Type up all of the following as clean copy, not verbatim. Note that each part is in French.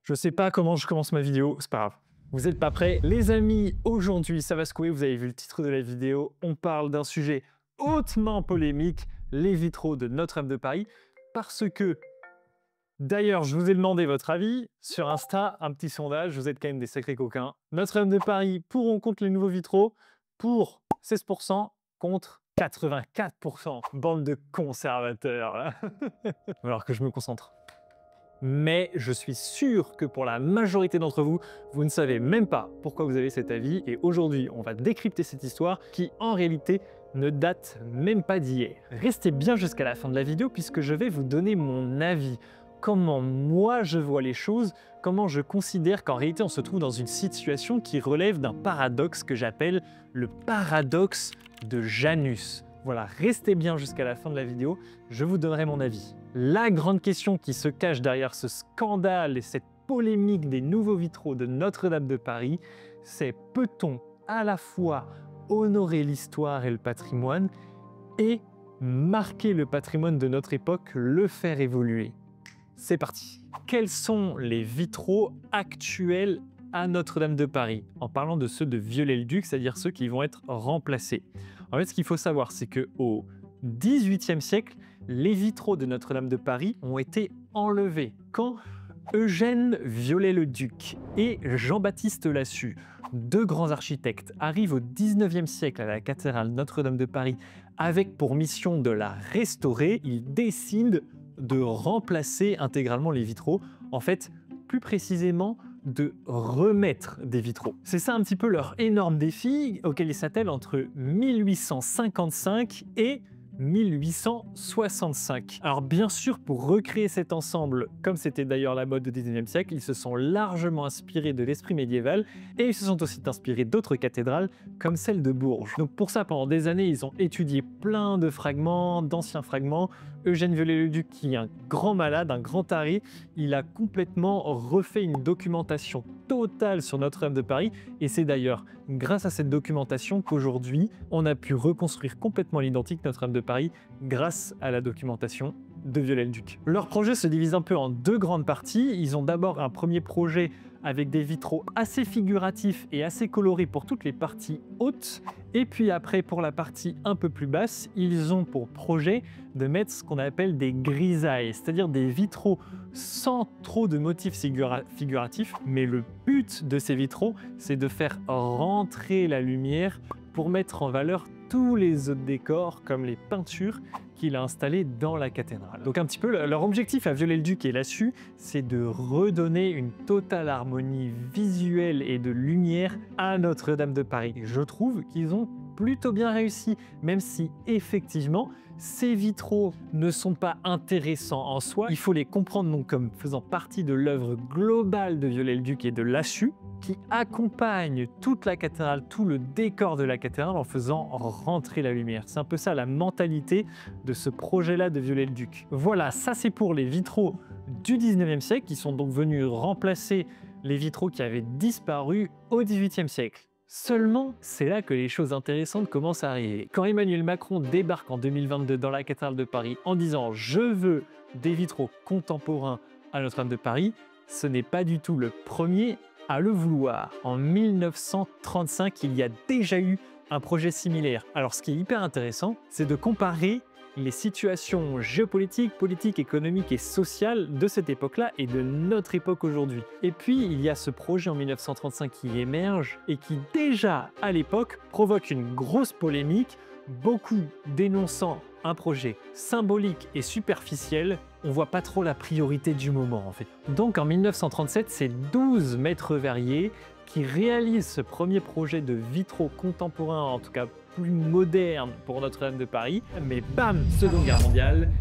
Je sais pas comment je commence ma vidéo, c'est pas grave. Vous êtes pas prêts? Les amis, aujourd'hui, ça va secouer, vous avez vu le titre de la vidéo, on parle d'un sujet hautement polémique, les vitraux de Notre-Dame de Paris, parce que, d'ailleurs, je vous ai demandé votre avis sur Insta, un petit sondage, vous êtes quand même des sacrés coquins. Notre-Dame de Paris pour ou contre les nouveaux vitraux? Pour 16%, contre 84%. Bande de conservateurs, là. Il va falloir que je me concentre. Mais je suis sûr que pour la majorité d'entre vous, vous ne savez même pas pourquoi vous avez cet avis. Et aujourd'hui, on va décrypter cette histoire qui, en réalité, ne date même pas d'hier. Restez bien jusqu'à la fin de la vidéo puisque je vais vous donner mon avis. Comment moi je vois les choses, comment je considère qu'en réalité on se trouve dans une situation qui relève d'un paradoxe que j'appelle le paradoxe de Janus. Voilà, restez bien jusqu'à la fin de la vidéo, je vous donnerai mon avis. La grande question qui se cache derrière ce scandale et cette polémique des nouveaux vitraux de Notre-Dame de Paris, c'est peut-on à la fois honorer l'histoire et le patrimoine et marquer le patrimoine de notre époque, le faire évoluer? C'est parti. Quels sont les vitraux actuels à Notre-Dame de Paris? En parlant de ceux de Viollet-le-Duc, c'est-à-dire ceux qui vont être remplacés. En fait, ce qu'il faut savoir, c'est qu'au XVIIIe siècle, les vitraux de Notre-Dame de Paris ont été enlevés. Quand Eugène Viollet-le-Duc et Jean-Baptiste Lassus, deux grands architectes, arrivent au XIXe siècle à la cathédrale Notre-Dame de Paris avec pour mission de la restaurer, ils décident de remplacer intégralement les vitraux. En fait, plus précisément, de remettre des vitraux. C'est ça un petit peu leur énorme défi auquel ils s'attellent entre 1855 et 1865. Alors bien sûr, pour recréer cet ensemble, comme c'était d'ailleurs la mode du 19e siècle, ils se sont largement inspirés de l'esprit médiéval et ils se sont aussi inspirés d'autres cathédrales comme celle de Bourges. Donc pour ça, pendant des années, ils ont étudié plein de fragments, d'anciens fragments. Eugène Viollet-le-Duc, qui est un grand malade, un grand taré, il a complètement refait une documentation totale sur Notre-Dame de Paris et c'est d'ailleurs grâce à cette documentation qu'aujourd'hui, on a pu reconstruire complètement l'identique Notre-Dame de Paris grâce à la documentation de Viollet-le-Duc. Leur projet se divise un peu en deux grandes parties. Ils ont d'abord un premier projet avec des vitraux assez figuratifs et assez colorés pour toutes les parties hautes. Et puis après, pour la partie un peu plus basse, ils ont pour projet de mettre ce qu'on appelle des grisailles, c'est-à-dire des vitraux sans trop de motifs figuratifs. Mais le but de ces vitraux, c'est de faire rentrer la lumière pour mettre en valeur tous les autres décors, comme les peintures qu'il a installées dans la cathédrale. Donc un petit peu, leur objectif à Viollet-le-Duc et Lassus, c'est de redonner une totale harmonie visuelle et de lumière à Notre-Dame de Paris. Et je trouve qu'ils ont plutôt bien réussi, même si effectivement, ces vitraux ne sont pas intéressants en soi. Il faut les comprendre donc comme faisant partie de l'œuvre globale de Viollet-le-Duc et de Lassus, qui accompagne toute la cathédrale, tout le décor de la cathédrale en faisant rentrer la lumière. C'est un peu ça la mentalité de ce projet-là de Viollet-le-Duc. Voilà, ça c'est pour les vitraux du 19e siècle qui sont donc venus remplacer les vitraux qui avaient disparu au 18e siècle. Seulement, c'est là que les choses intéressantes commencent à arriver. Quand Emmanuel Macron débarque en 2022 dans la cathédrale de Paris en disant « Je veux des vitraux contemporains à Notre-Dame de Paris », ce n'est pas du tout le premier à le vouloir. En 1935, il y a déjà eu un projet similaire. Alors ce qui est hyper intéressant, c'est de comparer les situations géopolitiques, politiques, économiques et sociales de cette époque-là et de notre époque aujourd'hui. Et puis, il y a ce projet en 1935 qui émerge et qui déjà, à l'époque, provoque une grosse polémique, beaucoup dénonçant un projet symbolique et superficiel. On voit pas trop la priorité du moment, en fait. Donc, en 1937, c'est 12 maîtres verriers qui réalisent ce premier projet de vitraux contemporains, en tout cas plus moderne pour Notre-Dame de Paris. Mais bam, Seconde Guerre mondiale,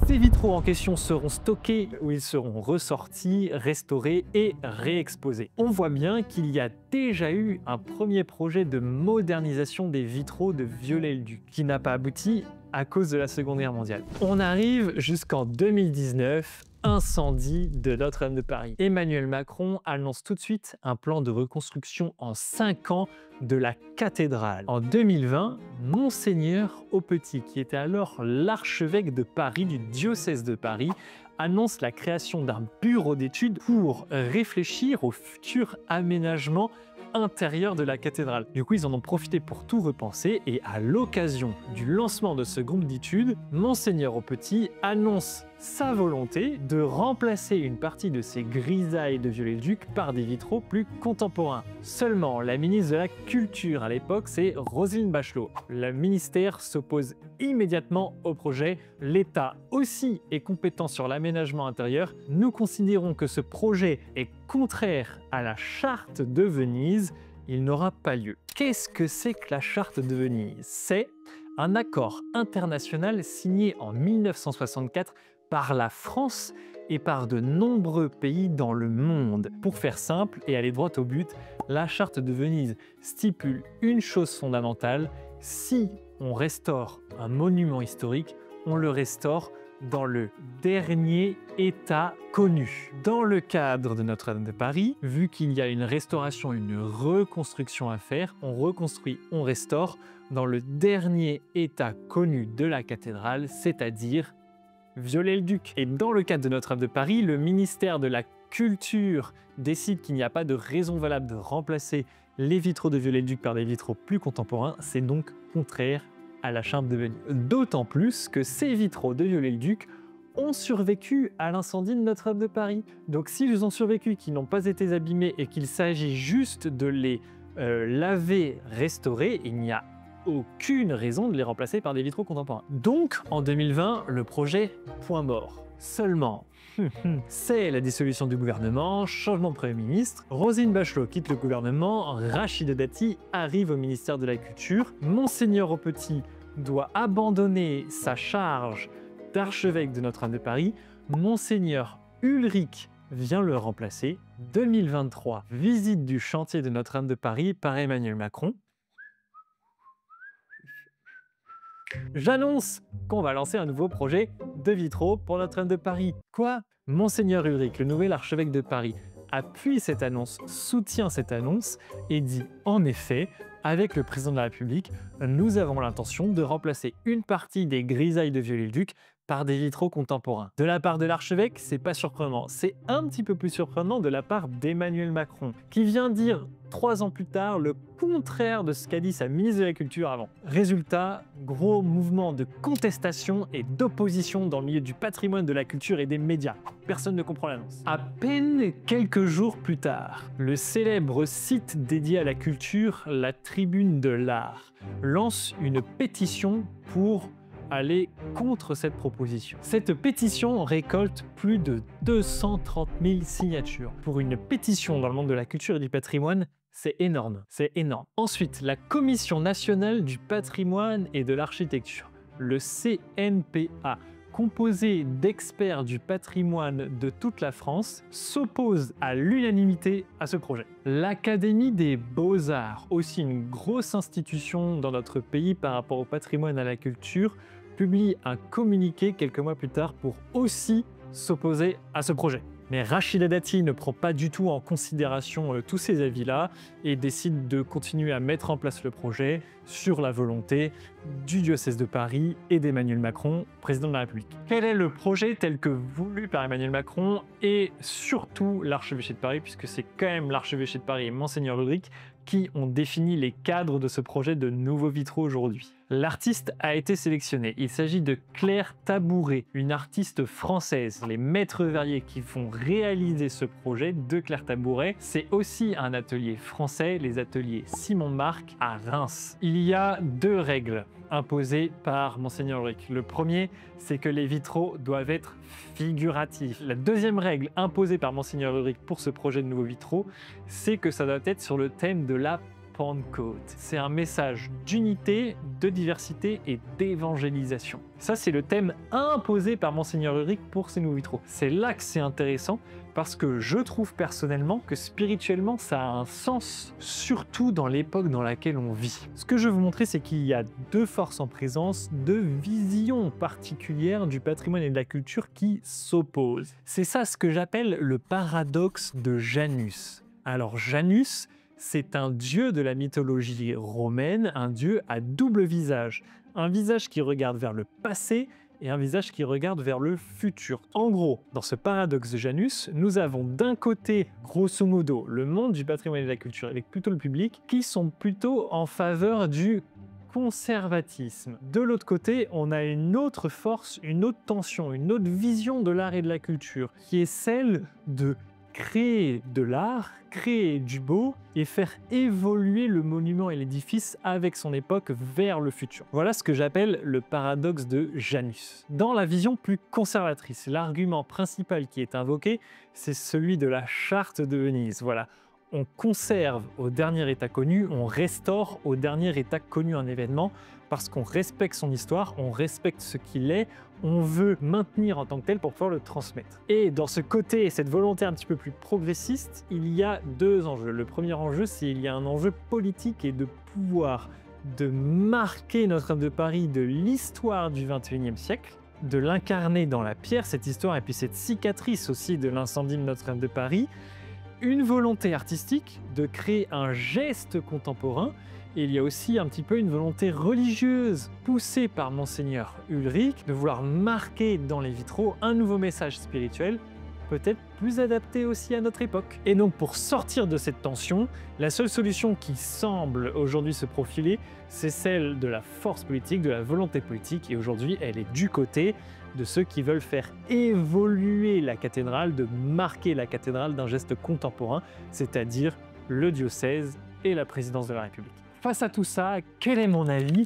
ces vitraux en question seront stockés ou ils seront ressortis, restaurés et réexposés. On voit bien qu'il y a déjà eu un premier projet de modernisation des vitraux de Viollet-le-Duc qui n'a pas abouti à cause de la Seconde Guerre mondiale. On arrive jusqu'en 2019 incendie de Notre-Dame de Paris. Emmanuel Macron annonce tout de suite un plan de reconstruction en 5 ans de la cathédrale. En 2020, Monseigneur Aupetit, qui était alors l'archevêque de Paris, du diocèse de Paris, annonce la création d'un bureau d'études pour réfléchir au futur aménagement intérieur de la cathédrale. Du coup, ils en ont profité pour tout repenser et à l'occasion du lancement de ce groupe d'études, Monseigneur Aupetit annonce sa volonté de remplacer une partie de ces grisailles de Viollet-le-Duc par des vitraux plus contemporains. Seulement, la ministre de la Culture à l'époque, c'est Roselyne Bachelot. Le ministère s'oppose immédiatement au projet. L'État aussi est compétent sur l'aménagement intérieur. Nous considérons que ce projet est contraire à la charte de Venise. Il n'aura pas lieu. Qu'est-ce que c'est que la charte de Venise? C'est un accord international signé en 1964 par la France et par de nombreux pays dans le monde. Pour faire simple et aller droit au but, la charte de Venise stipule une chose fondamentale: si on restaure un monument historique, on le restaure dans le dernier état connu. Dans le cadre de Notre-Dame de Paris, vu qu'il y a une restauration, une reconstruction à faire, on reconstruit, on restaure dans le dernier état connu de la cathédrale, c'est-à-dire Viollet-le-Duc. Et dans le cadre de Notre-Dame de Paris, le ministère de la Culture décide qu'il n'y a pas de raison valable de remplacer les vitraux de Viollet-le-Duc par des vitraux plus contemporains. C'est donc contraire à la charte de Venise. D'autant plus que ces vitraux de Viollet-le-Duc ont survécu à l'incendie de Notre-Dame de Paris. Donc s'ils ont survécu, qu'ils n'ont pas été abîmés et qu'il s'agit juste de les laver, restaurer, il n'y a aucune raison de les remplacer par des vitraux contemporains. Donc, en 2020, le projet point mort. Seulement, c'est la dissolution du gouvernement, changement de Premier ministre, Roselyne Bachelot quitte le gouvernement, Rachida Dati arrive au ministère de la Culture, Monseigneur Aupetit doit abandonner sa charge d'archevêque de Notre-Dame de Paris, Monseigneur Ulrich vient le remplacer. 2023, visite du chantier de Notre-Dame de Paris par Emmanuel Macron. J'annonce qu'on va lancer un nouveau projet de vitraux pour Notre-Dame de Paris. Quoi? Monseigneur Ulrich, le nouvel archevêque de Paris, appuie cette annonce, soutient cette annonce et dit en effet, avec le président de la République, nous avons l'intention de remplacer une partie des grisailles de Viollet-le-Duc par des vitraux contemporains. De la part de l'archevêque, c'est pas surprenant. C'est un petit peu plus surprenant de la part d'Emmanuel Macron, qui vient dire 3 ans plus tard le contraire de ce qu'a dit sa ministre de la Culture avant. Résultat, gros mouvement de contestation et d'opposition dans le milieu du patrimoine, de la culture et des médias. Personne ne comprend l'annonce. À peine quelques jours plus tard, le célèbre site dédié à la culture, la Tribune de l'Art, lance une pétition pour aller contre cette proposition. Cette pétition récolte plus de 230 000 signatures. Pour une pétition dans le monde de la culture et du patrimoine, c'est énorme, c'est énorme. Ensuite, la Commission nationale du patrimoine et de l'architecture, le CNPA, composé d'experts du patrimoine de toute la France, s'oppose à l'unanimité à ce projet. L'Académie des Beaux-Arts, aussi une grosse institution dans notre pays par rapport au patrimoine et à la culture, publie un communiqué quelques mois plus tard pour aussi s'opposer à ce projet. Mais Rachida Dati ne prend pas du tout en considération tous ces avis-là et décide de continuer à mettre en place le projet sur la volonté du diocèse de Paris et d'Emmanuel Macron, président de la République. Quel est le projet tel que voulu par Emmanuel Macron et surtout l'archevêché de Paris, puisque c'est quand même l'archevêché de Paris et Monseigneur Ulrich qui ont défini les cadres de ce projet de nouveaux vitraux aujourd'hui. L'artiste a été sélectionné. Il s'agit de Claire Tabouret, une artiste française. Les maîtres verriers qui vont réaliser ce projet de Claire Tabouret, c'est aussi un atelier français, les ateliers Simon Marc à Reims. Il y a 2 règles imposées par Monseigneur Ulrich. Le premier, c'est que les vitraux doivent être figuratifs. La deuxième règle imposée par Monseigneur Ulrich pour ce projet de nouveaux vitraux, c'est que ça doit être sur le thème de la Pentecôte. C'est un message d'unité, de diversité et d'évangélisation. Ça, c'est le thème imposé par Monseigneur Ulrich pour ses nouveaux vitraux. C'est là que c'est intéressant parce que je trouve personnellement que spirituellement, ça a un sens, surtout dans l'époque dans laquelle on vit. Ce que je veux vous montrer, c'est qu'il y a deux forces en présence, deux visions particulières du patrimoine et de la culture qui s'opposent. C'est ça ce que j'appelle le paradoxe de Janus. Alors Janus, c'est un dieu de la mythologie romaine, un dieu à double visage. Un visage qui regarde vers le passé et un visage qui regarde vers le futur. En gros, dans ce paradoxe de Janus, nous avons d'un côté, grosso modo, le monde du patrimoine et de la culture, avec plutôt le public, qui sont plutôt en faveur du conservatisme. De l'autre côté, on a une autre force, une autre tension, une autre vision de l'art et de la culture, qui est celle de créer de l'art, créer du beau et faire évoluer le monument et l'édifice avec son époque vers le futur. Voilà ce que j'appelle le paradoxe de Janus. Dans la vision plus conservatrice, l'argument principal qui est invoqué, c'est celui de la charte de Venise. Voilà. On conserve au dernier état connu, on restaure au dernier état connu un événement parce qu'on respecte son histoire, on respecte ce qu'il est, on veut maintenir en tant que tel pour pouvoir le transmettre. Et dans ce côté, cette volonté un petit peu plus progressiste, il y a deux enjeux. Le premier enjeu, c'est qu'il y a un enjeu politique et de pouvoir, de marquer Notre-Dame de Paris de l'histoire du XXIe siècle, de l'incarner dans la pierre, cette histoire, et puis cette cicatrice aussi de l'incendie de Notre-Dame de Paris, une volonté artistique de créer un geste contemporain, et il y a aussi un petit peu une volonté religieuse poussée par Monseigneur Ulrich de vouloir marquer dans les vitraux un nouveau message spirituel, peut-être plus adapté aussi à notre époque. Et donc pour sortir de cette tension, la seule solution qui semble aujourd'hui se profiler, c'est celle de la force politique, de la volonté politique, et aujourd'hui elle est du côté de ceux qui veulent faire évoluer la cathédrale, de marquer la cathédrale d'un geste contemporain, c'est-à-dire le diocèse et la présidence de la République. Face à tout ça, quel est mon avis?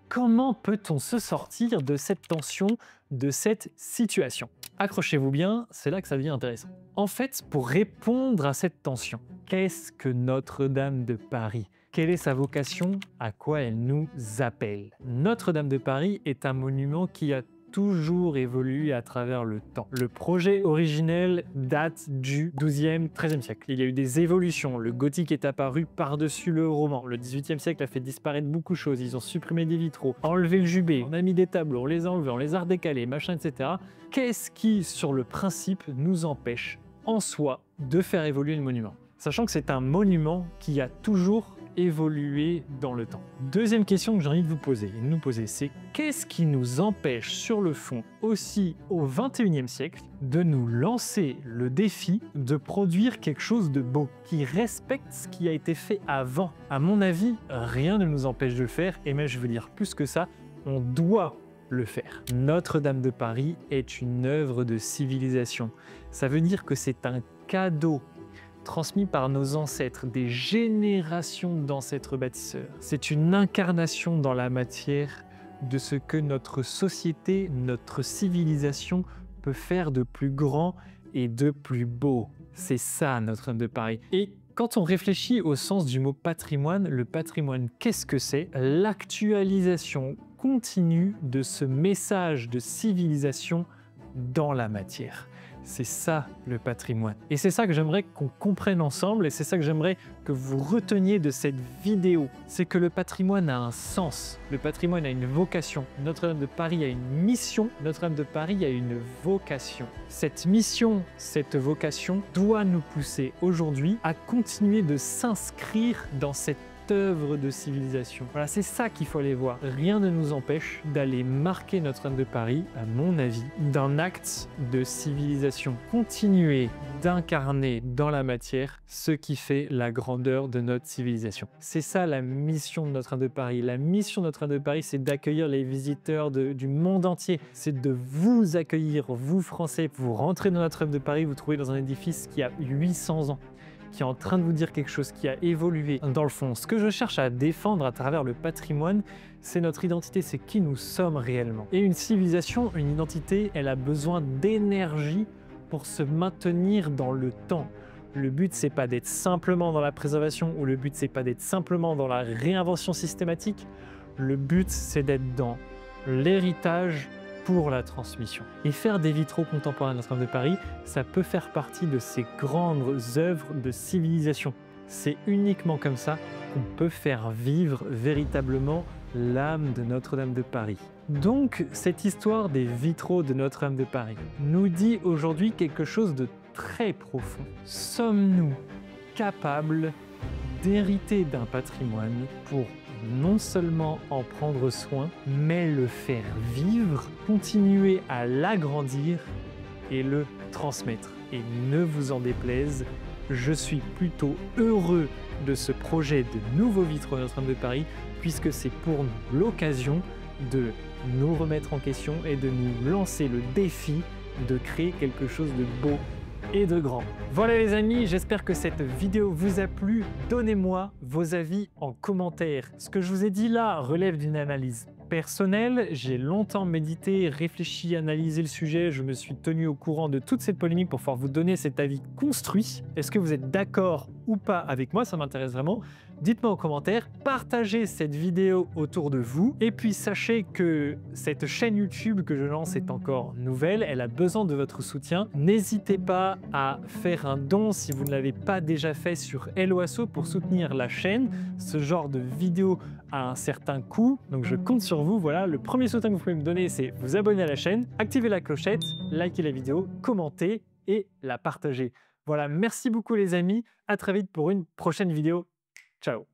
Comment peut-on se sortir de cette tension, de cette situation? Accrochez-vous bien, c'est là que ça devient intéressant. En fait, pour répondre à cette tension, qu'est-ce que Notre-Dame de Paris? Quelle est sa vocation? À quoi elle nous appelle? Notre-Dame de Paris est un monument qui a toujours évolué à travers le temps. Le projet originel date du XIIe, XIIIe siècle. Il y a eu des évolutions. Le gothique est apparu par-dessus le roman. Le XVIIIe siècle a fait disparaître beaucoup de choses. Ils ont supprimé des vitraux, enlevé le jubé, on a mis des tableaux, on les a enlevés, on les a redécalés, machin, etc. Qu'est-ce qui, sur le principe, nous empêche en soi de faire évoluer le monument? Sachant que c'est un monument qui a toujours évoluer dans le temps. Deuxième question que j'ai envie de vous poser et de nous poser, c'est qu'est-ce qui nous empêche sur le fond, aussi au XXIe siècle, de nous lancer le défi de produire quelque chose de beau, qui respecte ce qui a été fait avant? À mon avis, rien ne nous empêche de le faire, et même je veux dire plus que ça, on doit le faire. Notre-Dame de Paris est une œuvre de civilisation. Ça veut dire que c'est un cadeau transmis par nos ancêtres, des générations d'ancêtres bâtisseurs. C'est une incarnation dans la matière de ce que notre société, notre civilisation peut faire de plus grand et de plus beau. C'est ça, Notre-Dame de Paris. Et quand on réfléchit au sens du mot patrimoine, le patrimoine, qu'est-ce que c'est? L'actualisation continue de ce message de civilisation dans la matière. C'est ça le patrimoine. Et c'est ça que j'aimerais qu'on comprenne ensemble, et c'est ça que j'aimerais que vous reteniez de cette vidéo. C'est que le patrimoine a un sens, le patrimoine a une vocation. Notre-Dame de Paris a une mission, Notre-Dame de Paris a une vocation. Cette mission, cette vocation doit nous pousser aujourd'hui à continuer de s'inscrire dans cette œuvre de civilisation. Voilà, c'est ça qu'il faut aller voir. Rien ne nous empêche d'aller marquer Notre-Dame de Paris, à mon avis, d'un acte de civilisation. Continuer d'incarner dans la matière ce qui fait la grandeur de notre civilisation. C'est ça la mission de Notre-Dame de Paris. La mission de Notre-Dame de Paris, c'est d'accueillir les visiteurs du monde entier. C'est de vous accueillir, vous Français. Vous rentrez dans Notre-Dame de Paris, vous trouvez dans un édifice qui a 800 ans. Qui est en train de vous dire quelque chose qui a évolué. Dans le fond, ce que je cherche à défendre à travers le patrimoine, c'est notre identité, c'est qui nous sommes réellement. Et une civilisation, une identité, elle a besoin d'énergie pour se maintenir dans le temps, Le but, c'est pas d'être simplement dans la préservation ou le but, c'est pas d'être simplement dans la réinvention systématique. Le but, c'est d'être dans l'héritage pour la transmission. Et faire des vitraux contemporains de Notre-Dame de Paris, ça peut faire partie de ces grandes œuvres de civilisation. C'est uniquement comme ça qu'on peut faire vivre véritablement l'âme de Notre-Dame de Paris. Donc, cette histoire des vitraux de Notre-Dame de Paris nous dit aujourd'hui quelque chose de très profond. Sommes-nous capables d'hériter d'un patrimoine pour non seulement en prendre soin, mais le faire vivre, continuer à l'agrandir et le transmettre? Et ne vous en déplaise, je suis plutôt heureux de ce projet de nouveaux vitraux de Notre-Dame de Paris, puisque c'est pour nous l'occasion de nous remettre en question et de nous lancer le défi de créer quelque chose de beau et de grand. Voilà les amis, j'espère que cette vidéo vous a plu. Donnez-moi vos avis en commentaire. Ce que je vous ai dit là relève d'une analyse personnelle. J'ai longtemps médité, réfléchi, analysé le sujet. Je me suis tenu au courant de toute cette polémique pour pouvoir vous donner cet avis construit. Est-ce que vous êtes d'accord ou pas avec moi? Ça m'intéresse vraiment. Dites-moi en commentaire, partagez cette vidéo autour de vous et puis sachez que cette chaîne YouTube que je lance est encore nouvelle, elle a besoin de votre soutien. N'hésitez pas à faire un don si vous ne l'avez pas déjà fait sur Helloasso pour soutenir la chaîne. Ce genre de vidéo a un certain coût, donc je compte sur vous. Voilà, le premier soutien que vous pouvez me donner, c'est vous abonner à la chaîne, activer la clochette, liker la vidéo, commenter et la partager. Voilà, merci beaucoup les amis, à très vite pour une prochaine vidéo. Ciao.